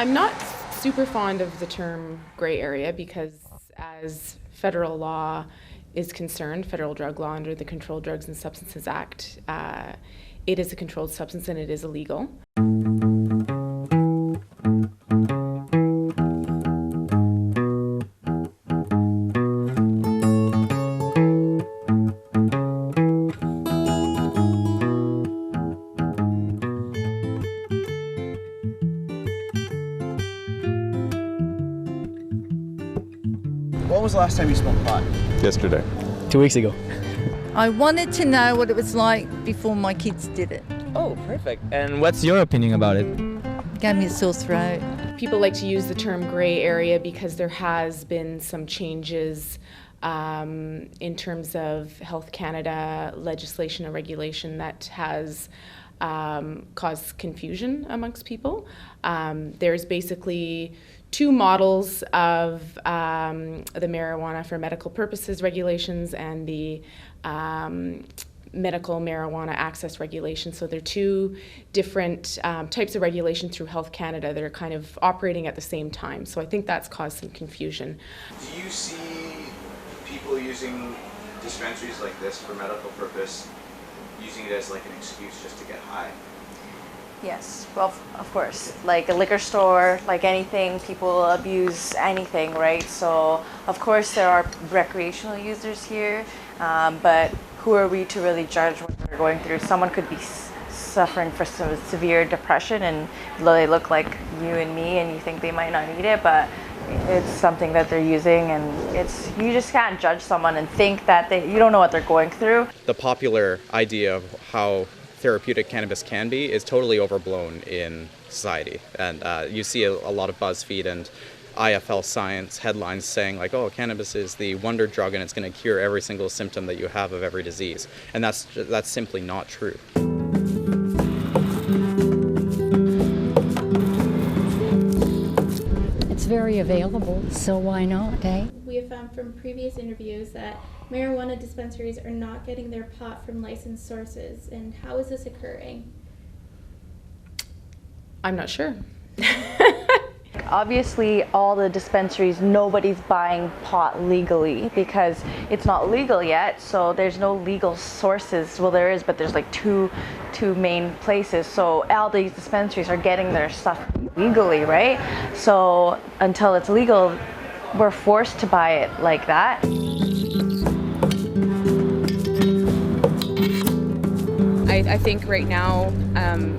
I'm not super fond of the term gray area because as federal law is concerned, federal drug law under the Controlled Drugs and Substances Act, it is a controlled substance and it is illegal. When was the last time you smoked pot? Yesterday. 2 weeks ago. I wanted to know what it was like before my kids did it. Oh, perfect. And what's your opinion about it? Gave me a sore throat. People like to use the term gray area because there has been some changes in terms of Health Canada legislation and regulation that has caused confusion amongst people. There's basically two models of the marijuana for medical purposes regulations and the medical marijuana access regulations. So they're two different types of regulation through Health Canada that are kind of operating at the same time. So I think that's caused some confusion. Do you see people using dispensaries like this for medical purpose, using it as like an excuse just to get high? Yes, well, of course. Like a liquor store, like anything, people abuse anything, right? So, of course, there are recreational users here, but who are we to really judge what they're going through? Someone could be suffering from some severe depression and they look like you and me and you think they might not need it, but it's something that they're using, and you just can't judge someone and think that you don't know what they're going through. The popular idea of how therapeutic cannabis can be is totally overblown in society. And you see a lot of BuzzFeed and IFL Science headlines saying like, oh, cannabis is the wonder drug and it's going to cure every single symptom that you have of every disease. And that's simply not true. It's very available, so why not, eh? We have found from previous interviews that marijuana dispensaries are not getting their pot from licensed sources. And how is this occurring? I'm not sure. Obviously, all the dispensaries, nobody's buying pot legally because it's not legal yet, so there's no legal sources. Well, there is, but there's like two main places. So all these dispensaries are getting their stuff legally, right? So until it's legal, we're forced to buy it like that. I think right now,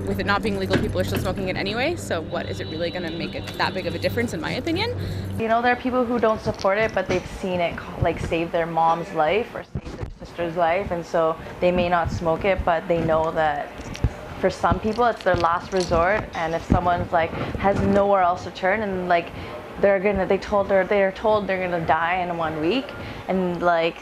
with it not being legal, people are still smoking it anyway, so what is it really going to make it that big of a difference, in my opinion? You know, there are people who don't support it, but they've seen it like save their mom's life or save their sister's life, and so they may not smoke it, but they know that for some people it's their last resort, and if someone's like has nowhere else to turn and like they're told they're gonna die in 1 week, and like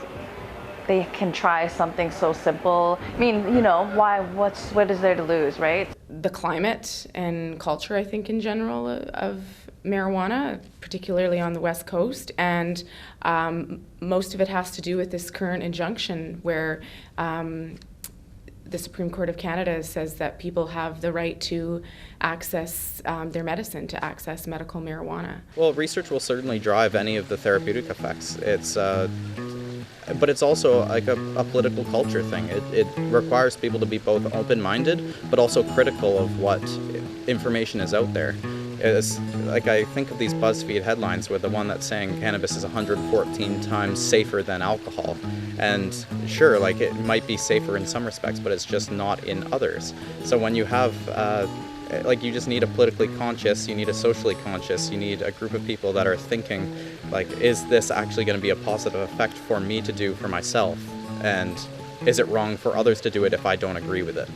they can try something so simple. I mean, you know, what is there to lose, right? The climate and culture, I think, in general of marijuana, particularly on the West Coast, and most of it has to do with this current injunction where the Supreme Court of Canada says that people have the right to access their medicine, to access medical marijuana. Well, research will certainly drive any of the therapeutic effects. But it's also like a political culture thing. It requires people to be both open-minded, but also critical of what information is out there. It's like I think of these BuzzFeed headlines with the one that's saying cannabis is 114 times safer than alcohol. And sure, like it might be safer in some respects, but it's just not in others. So when you have like you just need a politically conscious, you need a socially conscious, you need a group of people that are thinking like, is this actually going to be a positive effect for me to do for myself? And is it wrong for others to do it if I don't agree with it?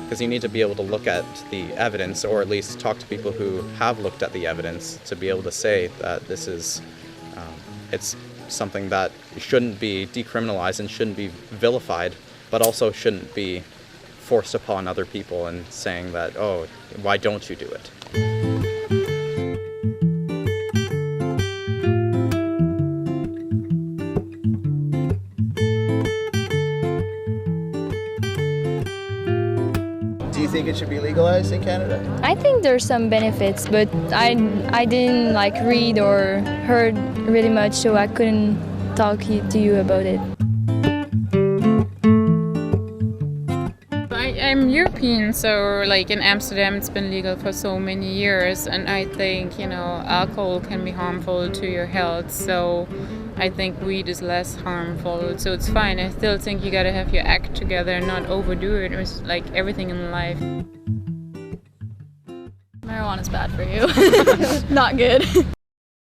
Because you need to be able to look at the evidence, or at least talk to people who have looked at the evidence to be able to say that this is, it's something that shouldn't be decriminalized and shouldn't be vilified, but also shouldn't be forced upon other people and saying that, oh, why don't you do it? Do you think it should be legalized in Canada? I think there's some benefits, but I didn't like read or heard really much, so I couldn't talk to you about it. I'm European, so like in Amsterdam it's been legal for so many years, and I think, you know, alcohol can be harmful to your health, so I think weed is less harmful, so it's fine. I still think you gotta have your act together and not overdo it. It's like everything in life. Marijuana's bad for you. Not good.